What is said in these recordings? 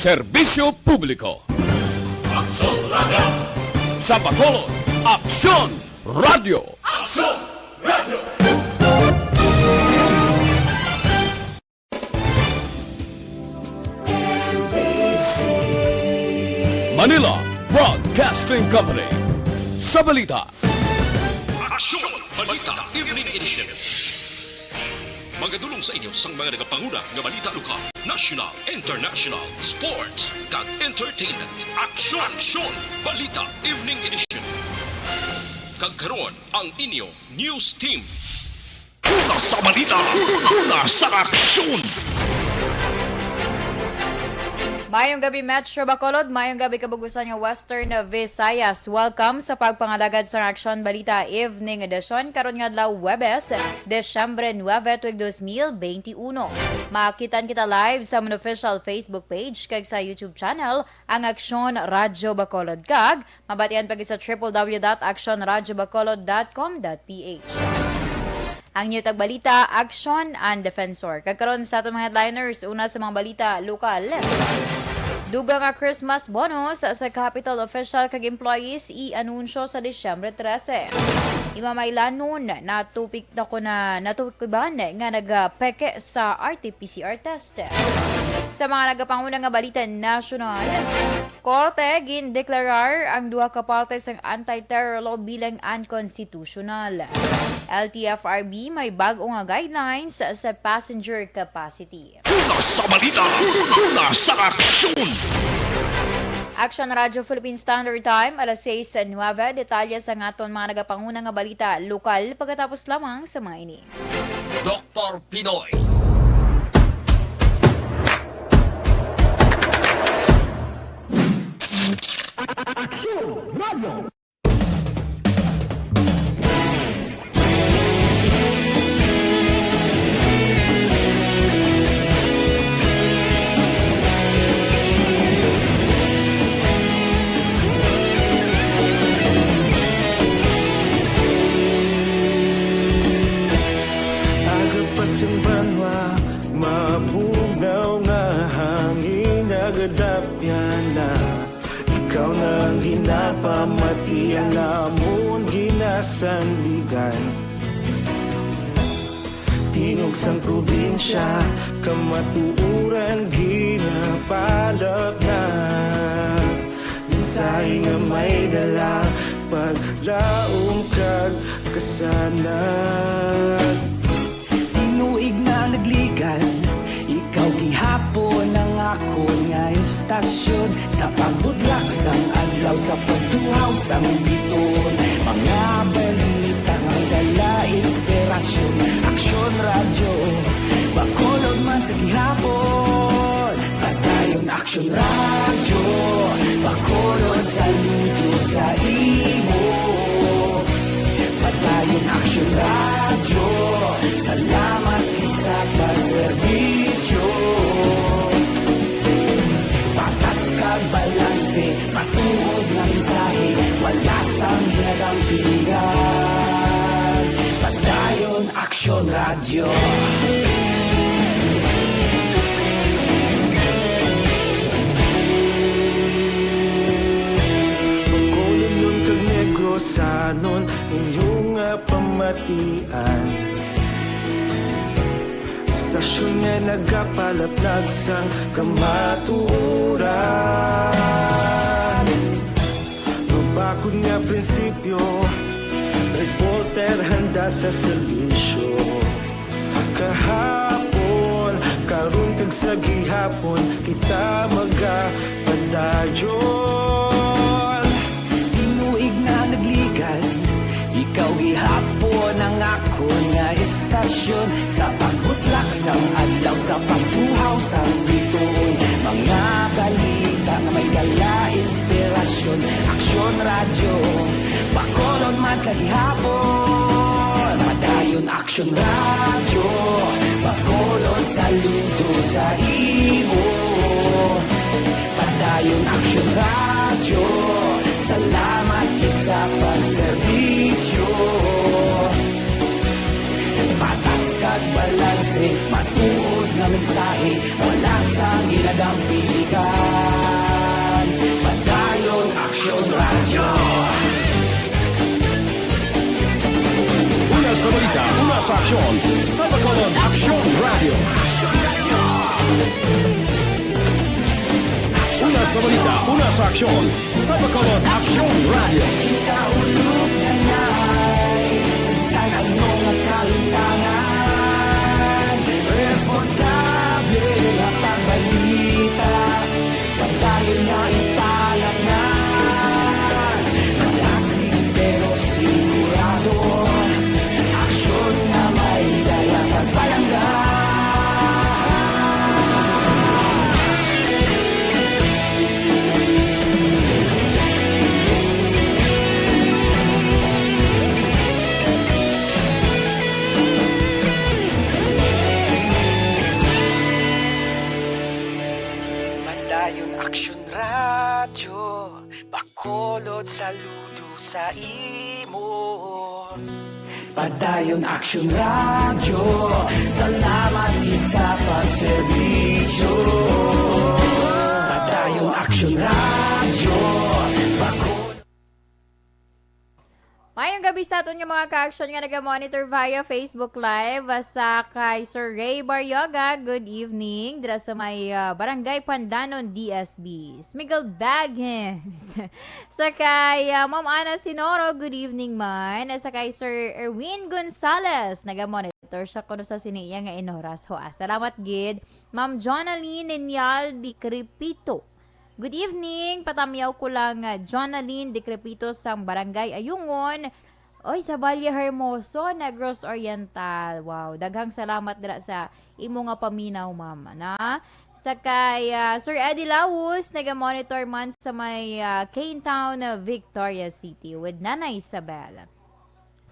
Serbisyo Publiko. Aksyon Radio! Sa Bacolod, Aksyon Radio! Aksyon Radio! Manila Broadcasting Company. Sa Balita. Aksyon! Balita Evening Edition. Magadulong sa inyo sang mga nagapanguna nga balita lokal, national, international, sports, kag entertainment. Aksyon! Aksyon! Balita Evening Edition. Kag karon ang inyong news team. Una sa balita, una sa aksyon! Mayong gabi Metro Bacolod, mayong gabi kabugusan ng Western Visayas. Welcome sa pagpangalagad sa Aksyon Balita Evening Edition karon nga adlaw Huwebes, Desyembre 9, 2021. Makitan kita live sa among official Facebook page kag sa YouTube channel ang Aksyon Radio Bacolod kag mabatian pag sa www.aksyonradiobacolod.com.ph. Ang new tagbalita, Aksyon and Defensor. Kagkaroon sa atong mga headliners, una sa mga balita lokal. Dugang nga Christmas bonus sa capital official kag employees i-anunsyo sa Disyembre 13. Imamaylanon natupik ba nga nagpeke sa RT-PCR test. Sa mga nagapangunang nga balita nasyonal, Korte gindeklarar ang duha ka partes ng anti-terror law bilang unconstitutional. LTFRB may bagong nga guidelines sa passenger capacity. Una sa balita, una sa aksyon! Aksyon Radio Philippine Standard Time, alas 6:09. Detalye sa aton mga nagapangunang nga balita lokal pagkatapos lamang sa mga ini. Dr. Pinoy. Aksyon Radio! Banwa, mapunaw nga hangin nagadapyan na ikaw nang ginapamati ang amon ginasandigan. Tingog sang probinsya, kamatuuran ginapalap na minsay nga may dala paglaong kag kasanag. Tinuig na nagligan, ikaw gihapon ang ako nga estasyon. Sa pagbudlak sang adlaw, sa pagtuhaw sang biton, mga balita nga dala inspirasyon. Aksyon Radio, Bacolod man sa gihapon. Padayon Aksyon Radio, Bacolod saludo sa imo. Padayon Aksyon Radio, salamat sa pagserbisyo. Patas kag balanse, matuod ng mensahe, wala sang ginagampingan. Padayon Aksyon Radio. Bacolod nun kag Negros sanon inyong pamatian. Stasyon nga nagapalaplag sang kamaturan. Mabakod nga prinsipyo, reporter handa sa serbisyo. Kahapon, karon kag sa gihapon, kita magapadayon. Tinuig na nagligan, ikaw gihapon ang ako nga estasyon. Sa pagbutlak sang adlaw, sa pagtuhaw sang biton, mga balita nga may dala inspirasyon. Aksyon Radio, Bacolod man sa gihapon. Padayon Aksyon Radio, Bacolod saludo sa imo. Padayon Aksyon Radio, salamat kit sa pagserbisyo. Patas kag balanse, matuod na mensahe, wala sang ginagampilikan. sa aksyon, sa Bacolod Aksyon Radio. Una sa balita, una sa aksyon, sa Bacolod Aksyon Radio. Kaulog na na'y Sinsan ang mga kalintangan Responsable at ang balita Pagdahil na italag na Matasig pero sigurado Aksyon na may dayang pagpalangga Madayon Aksyon Radyo Bacolod saludo sa imo Padayon Aksyon Radyo Salamat gid sa pagserbisyo Padayon Aksyon Radyo Bacolod Mayong gabi sa aton yung mga ka-action nga nag-monitor via Facebook Live sa kay Sir Ray Baryoga. Good evening. Dira sa may Barangay Pandanon, DSB. Smiggle Baggins. Sa kay Ma'am Ana Sinoro, good evening man. Sa kay Sir Erwin Gonzalez, nag-monitor siya kuno sa siniya nga inoras. Salamat gid. Ma'am Jonaline Ninyal Di Crepito. Good evening, patamyaw ko lang Jonaline Decrepito sang Barangay Ayungon. Oy, sa Valle Hermoso, Negros Oriental. Wow, daghang salamat dira sa imo nga paminaw, ma'am. Na? Sa kay Sir Eddie Lawus, naga-monitor man sa may Cane Town, Victoria City with Nana Isabel.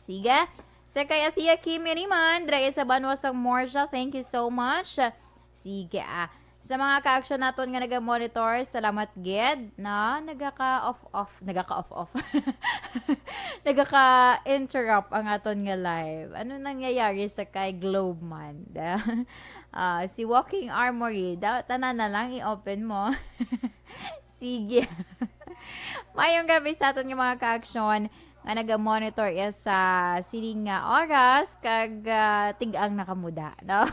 Sige. Sa kay Atia Kimi Riman, dira sa Banwasang Morsha, thank you so much. Sige, sa mga ka-action naton nga naga-monitor, salamat gid na nagaka-off. Nagaka-interrupt ang aton nga live. Ano nangyayari sa kay Globe man? Si Walking Armory, tanan na lang i-open mo. Sige. Mayong gabi sa aton nga mga ka-action nga naga-monitor sa sining nga oras kag tig-ang nakamuda, no?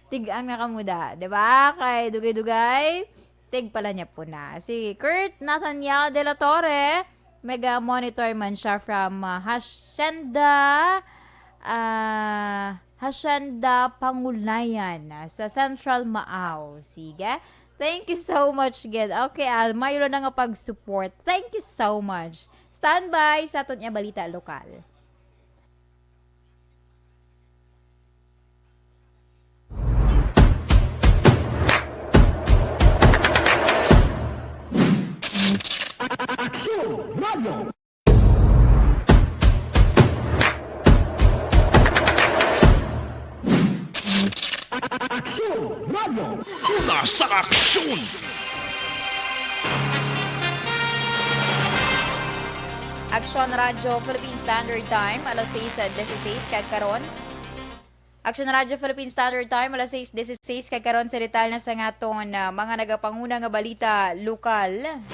Tig-ang nakamuda, 'di ba? Kay dugay-dugay, tig pala niya po na. Si Kurt Nathaniel de la Torre, mega-monitor man siya from Hacienda Pangulayan sa Central Maaw. Sige. Thank you so much, Ged. Okay, mayroon na nga pag-support. Thank you so much. Standby sa aton nga balita lokal. Aksyon Radio. Aksyon Radio. Una sa aksyon! Aksyon Radio Philippine Standard Time, alas 6:16 kagkaron. Aksyon Radio Philippine Standard Time, alas 6:16 kagkaron sa detalye na sa ngaton mga nagapanguna nga balita lokal.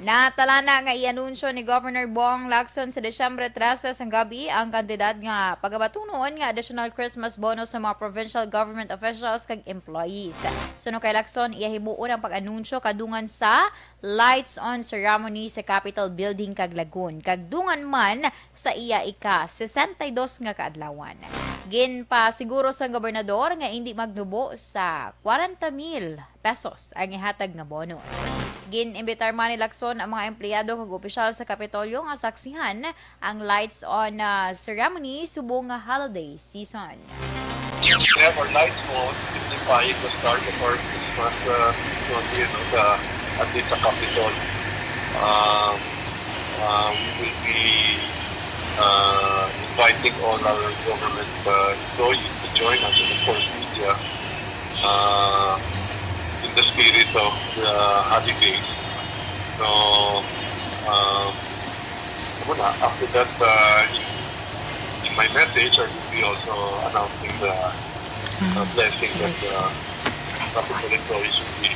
Natala na nga i-anunsyo ni Governor Bong Lacson sa Desyembre 13 sang gabi ang kandidat nga pagabatunon nga additional Christmas bonus sa mga provincial government officials kag employees. Suno kay Lacson, iyahibuon ang pag-anunsyo kadungan sa lights on ceremony sa Capitol Building kag Lagun. Kag dungan man sa iya ika 62 nga kaadlawan. Gin pa siguro sa gobernador nga hindi magnubo sa 40,000 pesos ang ihatag nga bonus. Gin-imbitar man ni Lacson ang mga empleyado kag opisyal sa Kapitolyo nga saksihan ang lights on ceremony subong nga holiday season. We have our lights on, signifying the start of our Christmas season, at least sa Capitol. We will be inviting all our government employees to join us, and of course media, in the spirit of the holidays. So, after that, in my message, I will be also announcing the blessing that Capitol employees will be.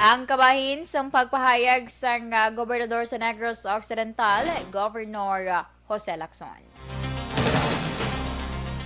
Ang kabahin sa pagpahayag sa gobernador sa Negros Occidental, Governor Jose Lacson.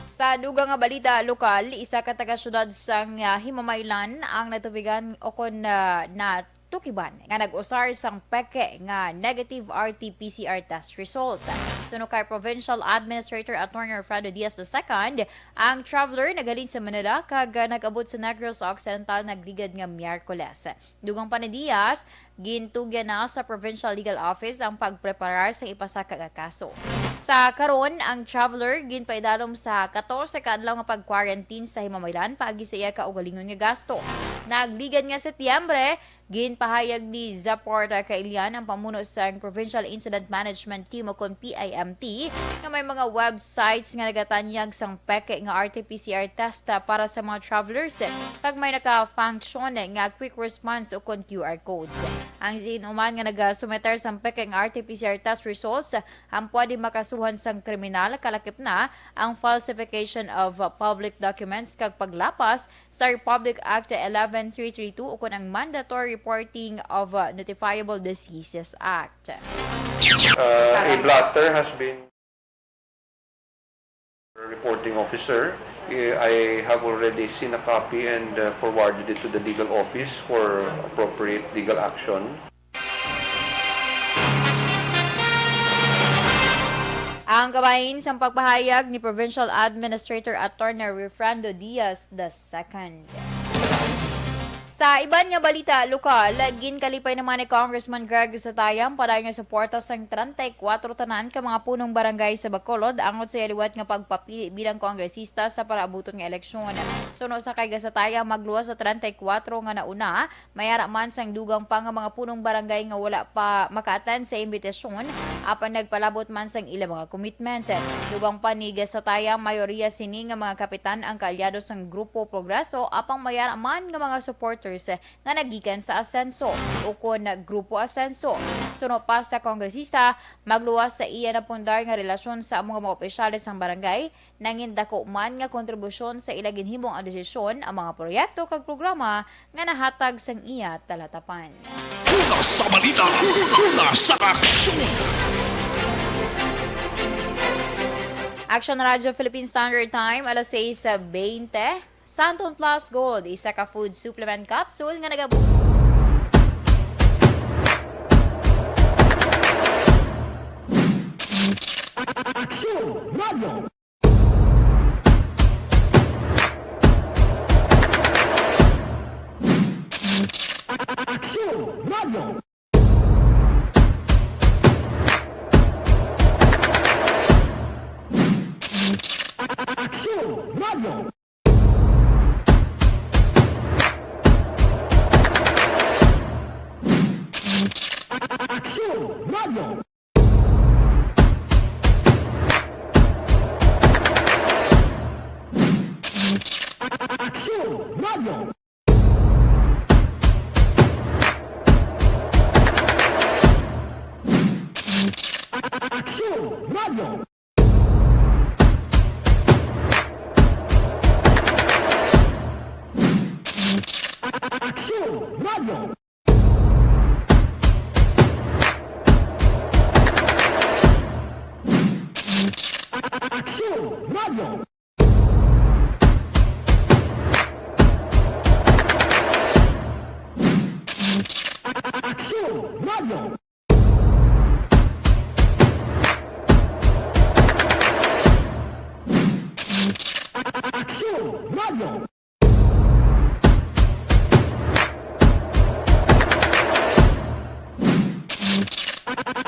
Sa dugang nga balita lokal, isa ka taga-syudad sa Himamaylan ang natubigan o kon na tukiban nga nag-usar sang peke nga negative RT-PCR test result. Suno kay Provincial Administrator Attorney Fredo Diaz II, ang traveler nagaling sa Manila kag nag-abot sa Negros Occidental nagligad nga Miyerkules. Dugang pa ni Diaz, gintugyan na sa Provincial Legal Office ang pagpreparar sa ipasaka nga kaso. Sa karon, ang traveler ginpaidalom sa 14 ka adlaw nga pag-quarantine sa Himamaylan paagi sa iya kaugalingon nga gasto. Nagligad nga Setyembre, ginpahayag ni Zaporta Kailian ang pamuno sa Provincial Incident Management Team o kon PIMT nga may mga websites nga nagatanyag sang peke nga RT-PCR test para sa mga travelers pag may naka-function nga quick response o kon QR codes. Ang sinuman nga nagasumeter sang peke nga RT-PCR test results ang pwede makasuhan sang kriminal kalakip na ang falsification of public documents kag paglapas sa Republic Act 11332 o kon ang mandatory reporting of Notifiable Diseases Act. A blotter has been reporting officer. I have already seen a copy and forwarded it to the legal office for appropriate legal action. Ang kabahin sa pagpahayag ni Provincial Administrator Attorney Refrando Diaz II. Sa iban nga balita lokal, ginkalipay naman ni Congressman Greg Satayam para nga suporta sang 34 tanan ka mga punong barangay sa Bacolod angot sa liwat nga pagpapili bilang kongresista sa paraabuton nga eleksyon. Suno sa kay Satayam magluwas sa 34 nga nauna, mayara man sang dugang pa nga mga punong barangay nga wala pa maka-attend sa imbitasyon apan nagpalabot man sang ilang mga commitment. Dugang pa ni Satayam mayoriya sini nga mga kapitan ang kaalyado sang Grupo Progreso apang mayara man nga mga supporters nga nagikan sa Asenso o kon Grupo Asenso. Suno pa sa kongresista, magluwas sa iya na pundar nga relasyon sa mga opisyales ng barangay, nangin dako man nga kontribusyon sa ila ginhimong ang desisyon ang mga proyekto kag programa nga nahatag sang iya talatapan. Una sa balita, una sa aksyon. Action Radio Philippine Standard Time, alas 6:20. Santon Plus Gold, isa ka food supplement capsule nga nagabuo. Aksyon Radio. Aksyon Radio. Aksyon Radio. Aksyon Radio. Aksyon Radio. Aksyon Radio. Aksyon Radio. Aksyon Radio.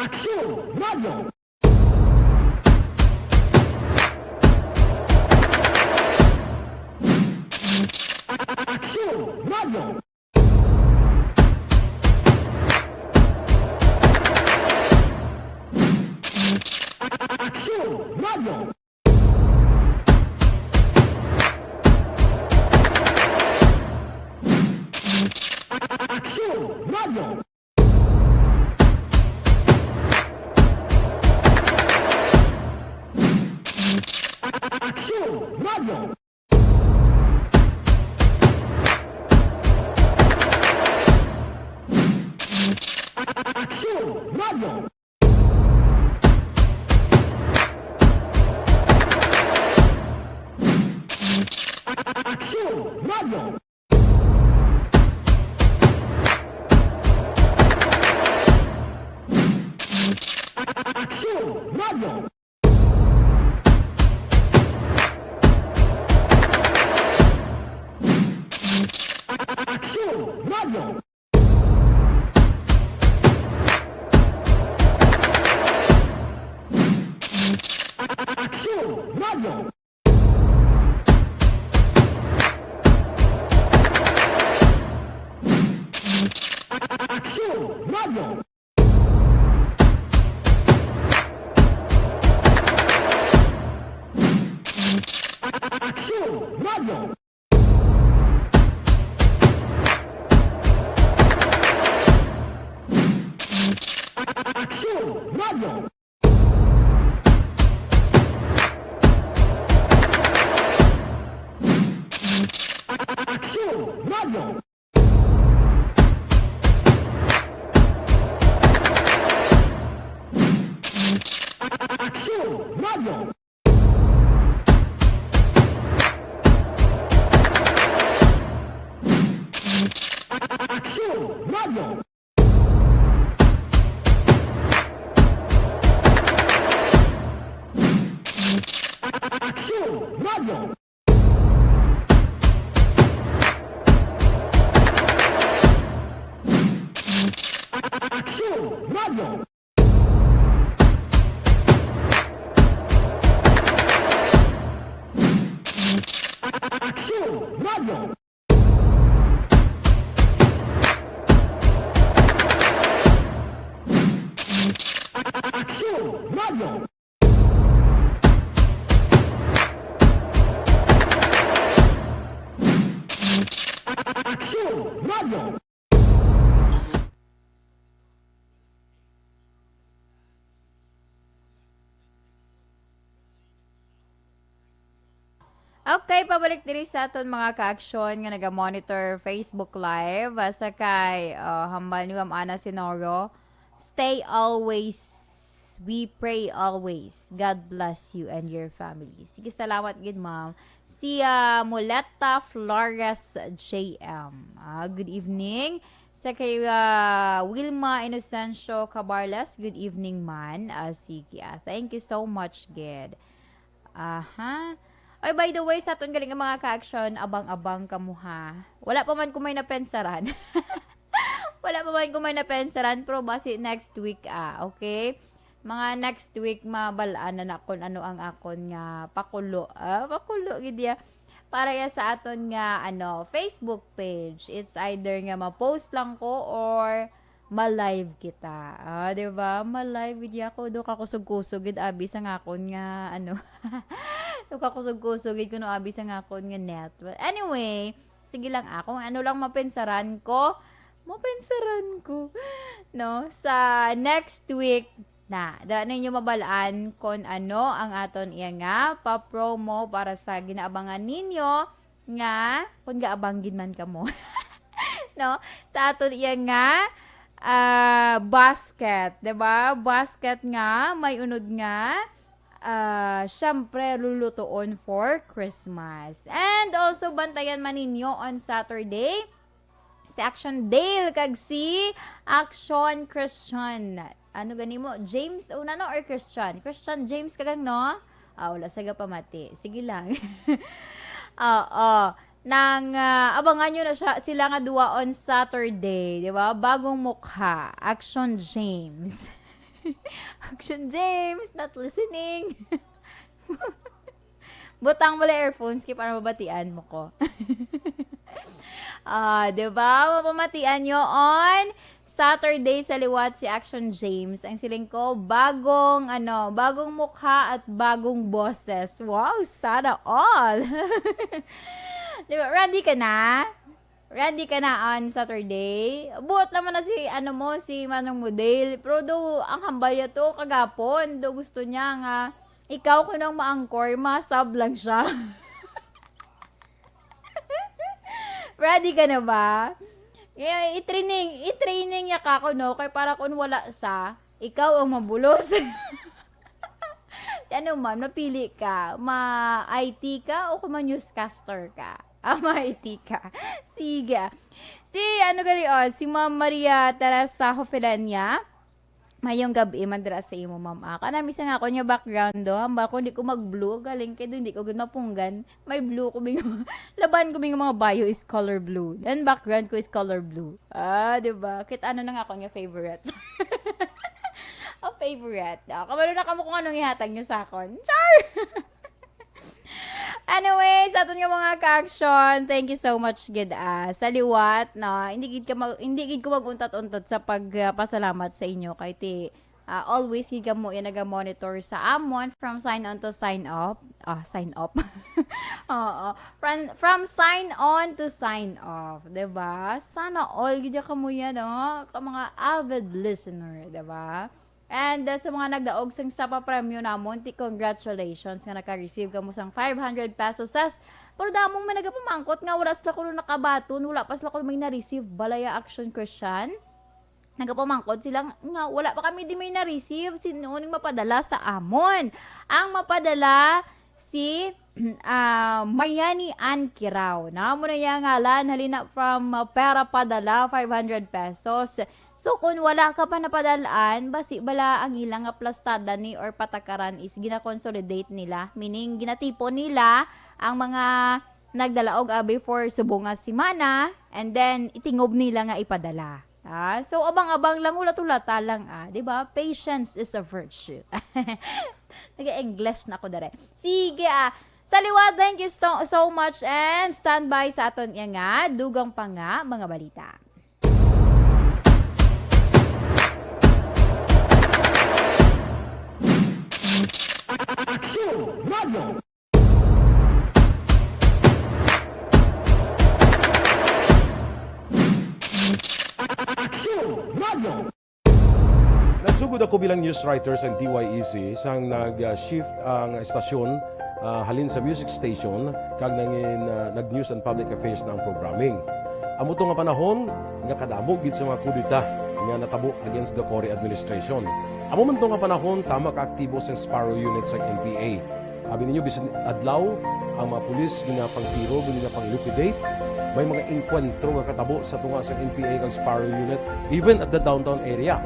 Aksyon Radio. Aksyon Radio. Aksyon Radio. Aksyon Radio. Aksyon Radio. Aksyon Radio. Aksyon Radio. Aksyon Radio. Aksyon! Radio! Aksyon! Radio! Aksyon! Radio! Aksyon! Radio! Aksyon! Radio! Aksyon! Radio! Aksyon! Radio! Aksyon! Radio! Aksyon! Radio! Aksyon! Radio! Aksyon! Radio! Aksyon! Radio! Aksyon! Radio! Aksyon! Radio! Aksyon! Radio! Aksyon! Radio! Okay, pabalik diri sa aton mga ka-aksyon nga naga-monitor Facebook Live. Sakay, hambal ni Ma'am Ana Sinoro. Stay always, we pray always. God bless you and your family. Sige, salamat gid ma'am. Si Muleta Flores JM. Good evening. Sa kay Wilma Inocencio Cabarles, good evening man. Sige, thank you so much, Ged. Aha. Ay, by the way, sa aton galing mga ka-aksyon, abang-abang kamuha. Wala pa man kumay na pensaran. Wala pa man kumay na pensaran, pero basi next week, okay? Mga next week, mabalaan na kung ano ang akon nga pakulo. Pakulo, gidya. Para ya sa aton nga, Facebook page. It's either nga ma-post lang ko or ma-live kita. Diba? Ma-live gidya ko. Do kakusog-kusog, gid abi sa ngakon nga, do kakusog-kusog, gid kuno abi sa ngakon nga net. But anyway, sige lang kung ano lang mapensaran ko, no? Sa next week, dala ninyo mabalaan kung ano ang aton iya nga pa-promo para sa ginaabangan ninyo nga kung gaabanggin man kamo. No? Sa aton iya nga basket, 'di ba? Basket nga may unod nga syempre lulutuon for Christmas. And also bantayan man ninyo on Saturday si Aksyon Dale kag si Aksyon Christian. Ano gani mo? James una no or Christian? Christian James kagang no? Wala saga pamati. Sige lang. Nang abangan nyo na sila nga duwa on Saturday, di ba? Bagong mukha, Aksyon James. Aksyon James, not listening. Butang mo earphones para mabatian mo ko. Di ba? Mapamatian nyo on Saturday sa liwat si Aksyon James. Ang siling ko, bagong mukha at bagong boses. Wow, sana all. Diba, ready ka na? Ready ka na on Saturday? Buot naman na si Manong Model. Pero do, ang hambaya to, kagapon. Do, gusto niya nga, ikaw ko nang maangkor, masab lang siya. Ready ka na ba? i-training niya ka ko, no? Kaya para kung wala sa, ikaw ang mabulos. Ano ma'am, napili ka? Ma-IT ka o kung ma-newscaster ka? Ma-IT ka. Sige. Si Ma'am Maria Teresa Hofilania, mayong gabi, mandara sa imo, ma'am. Kanami sa nga ako niya background do. Hamba ko, hindi ko mag-blue. Galing kayo, hindi ko mapunggan. May blue ko. Laban ko mga bio is color blue. And background ko is color blue. Diba? Kit ano na nga ako niya favorite. Favorite. Kamalo na kamo kung anong ihatag nyo sa akon. Char! Anyways, ato nga mga ka-aksyon, thank you so much, gid. Sa liwat, na hindi gid ko mag-untat-untat sa pagpasalamat sa inyo. Kay always gid mo yan naga-monitor sa amon from sign on to sign off. Sign off. From sign on to sign off, 'di ba? Sana all gid ka mo yan, no? Ka mga avid listener, 'di ba? And sa mga nagdaog sang sa pa-premyo namon, congratulations nga naka-receive ka mo sang 500 pesos. Tas, pero damong may nagapamangkot nga wala sila ko nakabaton, wala pa sila ko may na-receive. Balaya Aksyon Christian. Nagapamangkot sila nga wala pa kami di may na-receive. Sino ning mapadala sa amon? Ang mapadala si Mayani Ann Kirao. Namo na yang ngalan halina from pera padala 500 pesos. So, kung wala ka pa napadalaan, basi bala ang ilang aplastada ni or patakaran is gina-consolidate nila. Meaning, ginatipon nila ang mga nagdalaog before subunga simana and then itingob nila nga ipadala. So, abang-abang lang, ulat-ulata lang. Diba? Patience is a virtue. Nag-English na ako dere. Sige, sa liwat, thank you so much and stand by sa aton nga, dugang pa nga, mga balita. Aksyon Radio. Aksyon Radio. Nagsugod ako bilang news writers ng DYEC sang nag-shift ang estasyon halin sa music station kag nag-news and public affairs na ang programming. Amo to nga panahon nga kadamo gid sa mga kudita nga natabo against the Cory administration. Amo man to nga panahon tama ka aktibo sa Sparrow unit sa NPA. Abi ninyo bisan adlaw ang mga pulis ginapangtiro, ginapang-liquidate. May mga enkwentro nga katabo sa tunga sa NPA kag Sparrow unit even at the downtown area.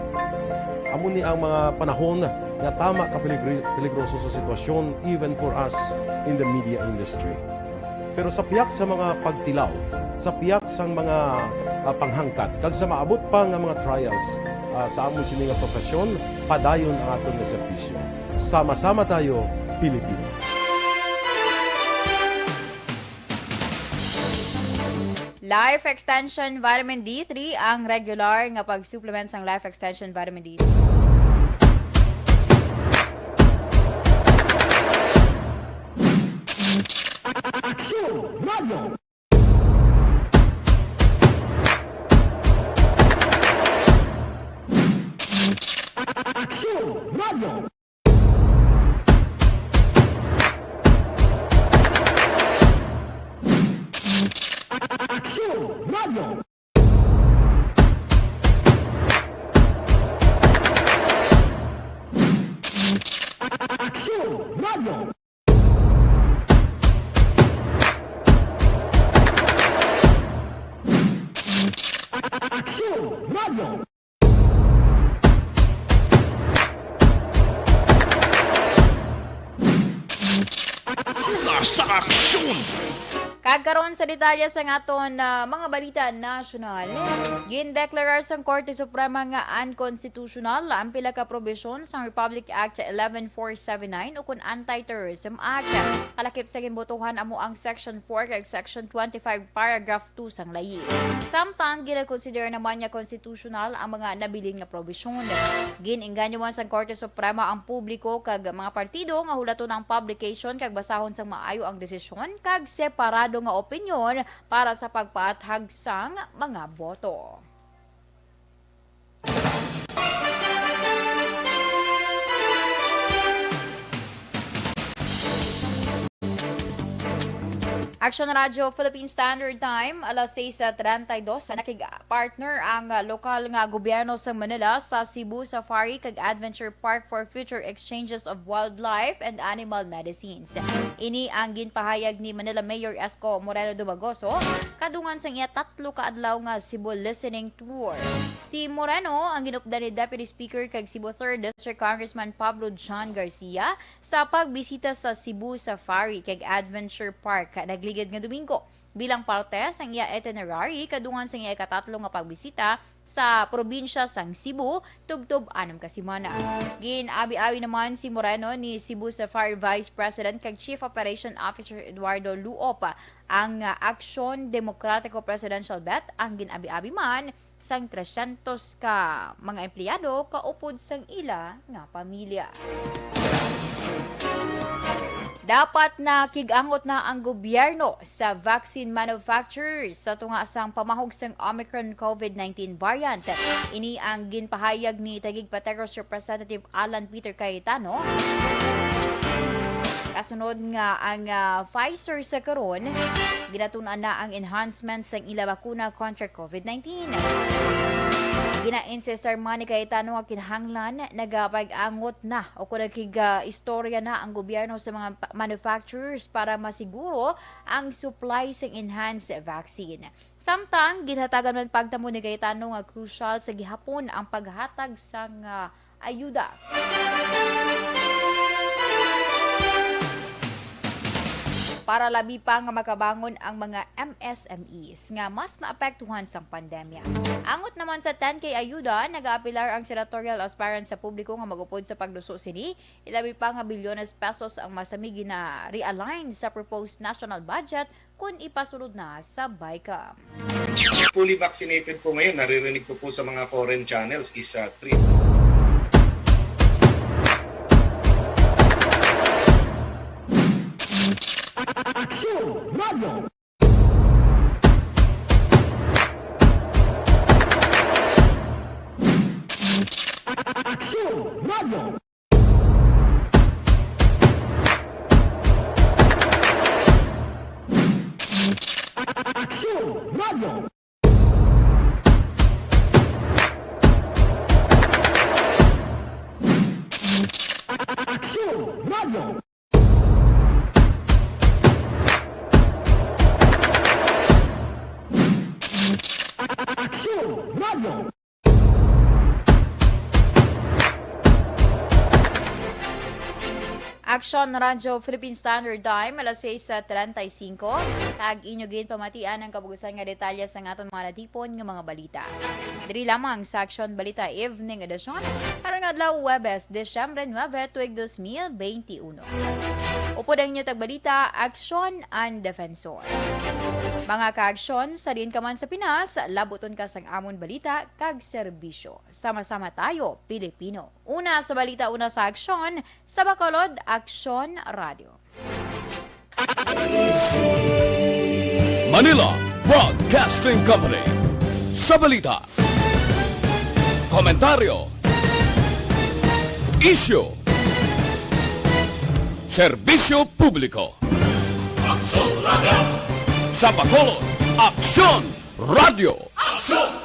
Amo ni ang mga panahon nga tama ka peligroso sa sitwasyon even for us in the media industry. Pero sa piyak sa mga pagtilaw, sa piyak sa mga panghangkat, kag sa maabot pa nga mga trials sa amon sini nga profesyon, padayon ang aton nga serbisyo. Sama-sama tayo, Pilipino. Life Extension Vitamin D3 ang regular nga pag-supplement sang Life Extension Vitamin D3. Aksyon Radio. Aksyon Radio. Aksyon Radio. Aksyon Radio. Aksyon Radio. Una sa aksyon! Kagkaroon sa detalye sa aton mga balita nasyonal, gindeklarar sang Korte Suprema nga unconstitutional ang pila ka probisyon sa Republic Act 11479 o kun Anti-Terrorism Act. Kalakip sa ginbotohan amo ang Section 4 kag Section 25 Paragraph 2 sang layi. Samtang ginakonsider naman niya constitutional ang mga nabilin nga probisyon. Gininganyoan sang Korte Suprema ang publiko kag mga partido nga hulaton ang publication kag basahon sang maayo ang desisyon kag separado nga opinyon para sa pagpaathag sang mga boto. Aksyon Radio Philippine Standard Time, alas 6:32, nakig-partner ang lokal nga gobyerno sa Manila sa Cebu Safari kag Adventure Park for future exchanges of wildlife and animal medicines. Ini ang ginpahayag ni Manila Mayor Esco Moreno Dumagoso kadungan sa iya 3 ka adlaw nga Cebu listening tour. Si Moreno ang ginupdan ni Deputy Speaker kag Cebu 3rd District Congressman Pablo John Garcia sa pagbisita sa Cebu Safari kag Adventure Park nagligid nga Domingo bilang parte sa iya itinerary kadungan sa iya ikatatlo nga pagbisita sa probinsya sang Cebu tubtob 6 ka semana. Gin-abi-abi naman si Moreno ni Cebu Safari Vice President kag Chief Operation Officer Eduardo Luop ang Aksyon Demokratiko Presidential Bet ang gin-abi-abi man sang 300 ka mga empleyado kaupod sang ila nga pamilya. Dapat na kigangot na ang gobyerno sa vaccine manufacturers sa tunga sang pamahog sang Omicron COVID-19 variant. Ini ang ginpahayag ni Taguig Pateros Representative Alan Peter Cayetano. Kasunod nga ang Pfizer sa karon, ginatunan na ang enhancements sang ila bakuna kontra COVID-19. Gina-insistar man ni Cayetano nga kinahanglan nagapag-angot na o kung nagkig-istorya na ang gobyerno sa mga manufacturers para masiguro ang supply sa enhanced vaccine. Samtang ginhatagan man pagtamo ni Cayetano nga crucial sa gihapon ang paghatag sang ayuda. Para labi pa nga makabangon ang mga MSMEs nga mas naapektuhan sang pandemya. Angot naman sa 10K ayuda, nag-aapilar ang senatorial aspirant sa publiko nga magupod sa pagduso sini. Ilabi pa nga bilyones pesos ang masamigi na realign sa proposed national budget kung ipasulod na sa BICAM. Fully vaccinated po ngayon, naririnig ko po sa mga foreign channels is 3. Aksyon Radio. Aksyon Radio. Aksyon Radio. Aksyon Radio. Aksyon Radio. Aksyon Radio Philippine Standard Time, alas 6:35. Kag inyo gin pamatian ang kabugusan nga detalye sa aton mga natipon nga mga balita. Diri lamang sa Aksyon Balita Evening Edition, karong adlaw Huwebes, Disyembre 9, tuig 2021. Upod ang inyo tagbalita, Aksyon and Defensor. Mga ka-aksyon, sa din ka man sa Pinas, labuton ka sang amon balita kag serbisyo. Sama-sama tayo, Pilipino. Una sa balita, una sa aksyon, sa Bacolod, Aksyon Radio. Manila Broadcasting Company. Sa balita, komentaryo, issue, serbisyo publiko. Aksyon Radio. Sa Bacolod, Aksyon Radio. Aksyon!